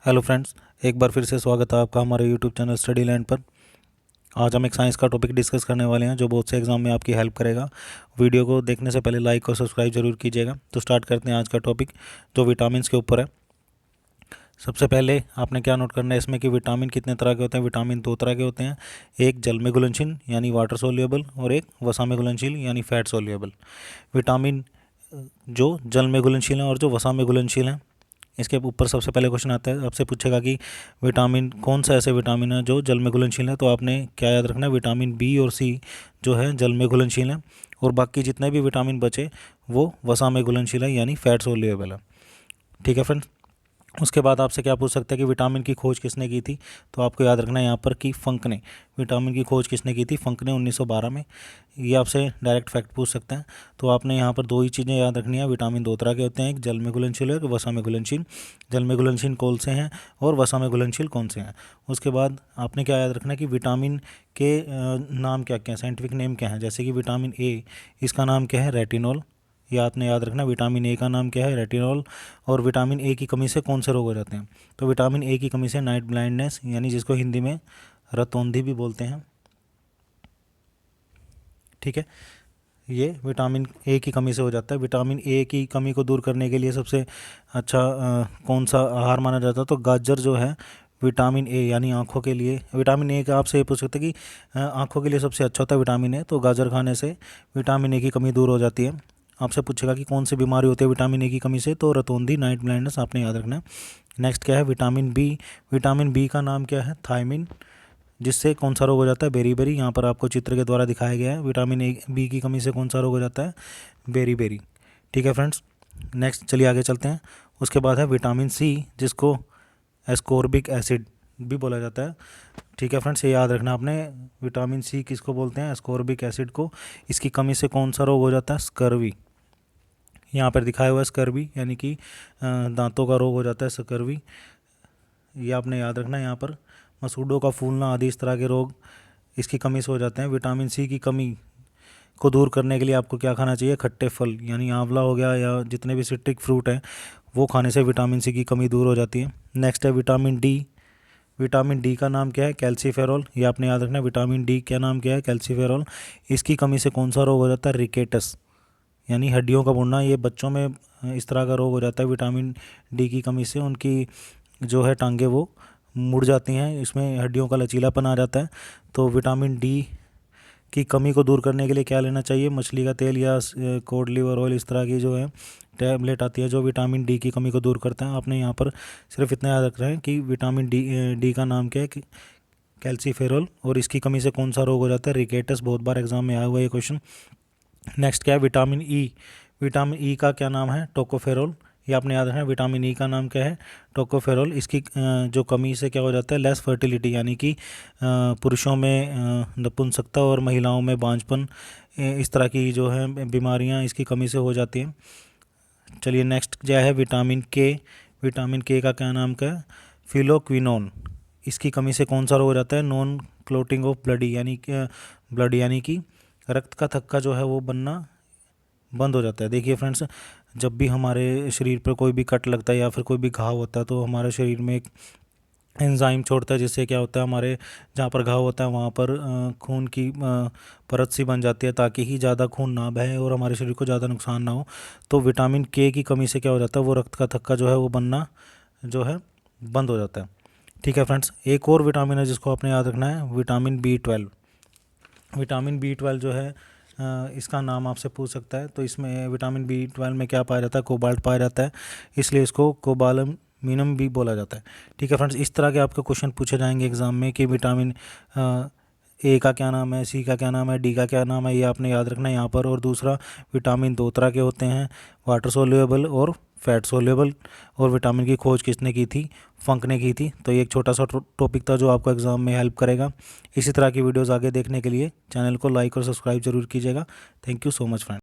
Hello friends, एक बार फिर से स्वागत है आपका हमारे यूट्यूब चैनल स्टडी लैंड पर। आज हम एक साइंस का टॉपिक डिस्कस करने वाले हैं जो बहुत से एग्जाम में आपकी हेल्प करेगा। वीडियो को देखने से पहले लाइक और सब्सक्राइब जरूर कीजिएगा। तो स्टार्ट करते हैं आज का टॉपिक जो विटामिन के ऊपर है। सबसे पहले आपने क्या नोट करना है इसमें कि विटामिन कितने तरह के होते हैं। विटामिन दो तरह के होते हैं, एक जल में घुलनशील यानी वाटर सोल्यूबल और एक वसा में घुलनशील यानी फैट सोल्यूबल। विटामिन जो जल में घुलनशील हैं और जो वसा में घुलनशील हैं, इसके ऊपर सबसे पहले क्वेश्चन आता है, आपसे पूछेगा कि विटामिन कौन सा ऐसे विटामिन है जो जल में घुलनशील है। तो आपने क्या याद रखना है, विटामिन बी और सी जो है जल में घुलनशील है और बाकी जितने भी विटामिन बचे वो वसा में घुलनशील है यानी फैट सोल्यूबल है। ठीक है फ्रेंड्स। उसके बाद आपसे क्या पूछ सकते हैं कि विटामिन की खोज किसने की थी। तो आपको याद रखना है यहाँ पर कि फंक ने विटामिन की खोज किसने की थी। फंक ने 1912 में। ये आपसे डायरेक्ट फैक्ट पूछ सकते हैं। तो आपने यहाँ पर दो ही चीज़ें याद रखनी है, विटामिन दो तरह के होते हैं, एक जल में घुलनशील और वसा में घुलनशील। जल में घुलनशील कौन से हैं और वसा में घुलनशील कौन से हैं। उसके बाद आपने क्या याद रखना है कि विटामिन के नाम क्या क्या हैं, साइंटिफिक नेम क्या है। जैसे कि विटामिन ए, इसका नाम क्या है, रेटिनॉल। ये आपने याद रखना, विटामिन ए का नाम क्या है, रेटिनॉल। और विटामिन ए की कमी से कौन से रोग हो जाते हैं। तो विटामिन ए की कमी से नाइट ब्लाइंडनेस यानी जिसको हिंदी में रतौंधी भी बोलते हैं। ठीक है, ये विटामिन ए की कमी से हो जाता है। विटामिन ए की कमी को दूर करने के लिए सबसे अच्छा कौन सा आहार माना जाता है। तो गाजर जो है विटामिन ए यानी आँखों के लिए, विटामिन ए का आपसे ये पूछ सकते हैं कि आँखों के लिए सबसे अच्छा होता है विटामिन ए। तो गाजर खाने से विटामिन ए की कमी दूर हो जाती है। आपसे पूछेगा कि कौन सी बीमारी होती है विटामिन ए की कमी से। तो रतौंधी, नाइट ब्लाइंडनेस आपने याद रखना है। नेक्स्ट क्या है, विटामिन बी। विटामिन बी का नाम क्या है, थायमिन। जिससे कौन सा रोग हो जाता है, बेरीबेरी। यहाँ पर आपको चित्र के द्वारा दिखाया गया है विटामिन ए बी की कमी से कौन सा रोग हो जाता है, बेरीबेरी। ठीक है फ्रेंड्स। नेक्स्ट चलिए आगे चलते हैं। उसके बाद है विटामिन सी, जिसको एस्कोर्बिक एसिड भी बोला जाता है। ठीक है फ्रेंड्स, ये याद रखना आपने, विटामिन सी किसको बोलते हैं, एस्कोर्बिक एसिड को। इसकी कमी से कौन सा रोग हो जाता है, स्कर्वी। यहाँ पर दिखाया हुआ है स्कर्वी यानी कि दांतों का रोग हो जाता है स्कर्वी। ये आपने याद रखना है। यहाँ पर मसूड़ों का फूलना आदि इस तरह के रोग इसकी कमी से हो जाते हैं। विटामिन सी की कमी को दूर करने के लिए आपको क्या खाना चाहिए, खट्टे फल यानी आंवला हो गया या जितने भी सिट्रिक फ्रूट हैं वो खाने से विटामिन सी की कमी दूर हो जाती है। नेक्स्ट है विटामिन डी। विटामिन डी का नाम क्या है, कैल्सीफेरॉल। ये आपने याद रखना है, विटामिन डी क्या नाम क्या है, कैल्सीफेरॉल। इसकी कमी से कौन सा रोग हो जाता है, रिकेटस यानी हड्डियों का मुड़ना। ये बच्चों में इस तरह का रोग हो जाता है विटामिन डी की कमी से, उनकी जो है टांगे वो मुड़ जाती हैं, इसमें हड्डियों का लचीलापन आ जाता है। तो विटामिन डी की कमी को दूर करने के लिए क्या लेना चाहिए, मछली का तेल या कोड लिवर ऑयल, इस तरह की जो है टैबलेट आती है जो विटामिन डी की कमी को दूर करता है। आपने यहाँ पर सिर्फ इतना याद रख रहे हैं कि विटामिन डी का नाम क्या है, कैल्सीफेरॉल। और इसकी कमी से कौन सा रोग हो जाता है, रिकेटस। बहुत बार एग्जाम में आया हुआ है ये क्वेश्चन। नेक्स्ट क्या है, विटामिन ई। विटामिन ई का क्या नाम है, टोकोफेरोल। ये आपने याद रखना है, विटामिन ई का नाम क्या है, टोकोफेरोल। इसकी जो कमी से क्या हो जाता है, लेस फर्टिलिटी यानी कि पुरुषों में नपुंसकता और महिलाओं में बांझपन, इस तरह की जो है बीमारियां इसकी कमी से हो जाती हैं। चलिए नेक्स्ट क्या है, विटामिन के। विटामिन के का क्या नाम क्या है, फिलोक्विनोन। इसकी कमी से कौन सा रोग हो जाता है, नॉन क्लोटिंग ऑफ ब्लड यानी कि रक्त का थक्का जो है वो बनना बंद हो जाता है। देखिए फ्रेंड्स, जब भी हमारे शरीर पर कोई भी कट लगता है या फिर कोई भी घाव होता है तो हमारे शरीर में एक एंजाइम छोड़ता है, जिससे क्या होता है, हमारे जहाँ पर घाव होता है वहाँ पर खून की परत सी बन जाती है ताकि ही ज़्यादा खून ना बहे और हमारे शरीर को ज़्यादा नुकसान ना हो। तो विटामिन के की कमी से क्या हो जाता है, वो रक्त का थक्का जो है वो बनना जो है बंद हो जाता है। ठीक है फ्रेंड्स, एक और विटामिन है जिसको आपने याद रखना है, विटामिन बी 12। विटामिन बी 12 जो है इसका नाम आपसे पूछ सकता है। तो इसमें विटामिन बी 12 में क्या पाया जाता है, कोबाल्ट पाया जाता है, इसलिए इसको कोबालमिनम भी बोला जाता है। ठीक है फ्रेंड्स, इस तरह के आपके क्वेश्चन पूछे जाएंगे एग्जाम में कि विटामिन ए का क्या नाम है, सी का क्या नाम है, डी का क्या नाम है, ये आपने याद रखना है यहाँ पर। और दूसरा, विटामिन दो तरह के होते हैं, वाटर सोल्यूबल और फैट सोल्यूबल। और विटामिन की खोज किसने की थी, फंक ने की थी। तो ये एक छोटा सा टॉपिक था जो आपको एग्जाम में हेल्प करेगा। इसी तरह की वीडियोस आगे देखने के लिए चैनल को लाइक और सब्सक्राइब जरूर कीजिएगा। Thank you so much friend.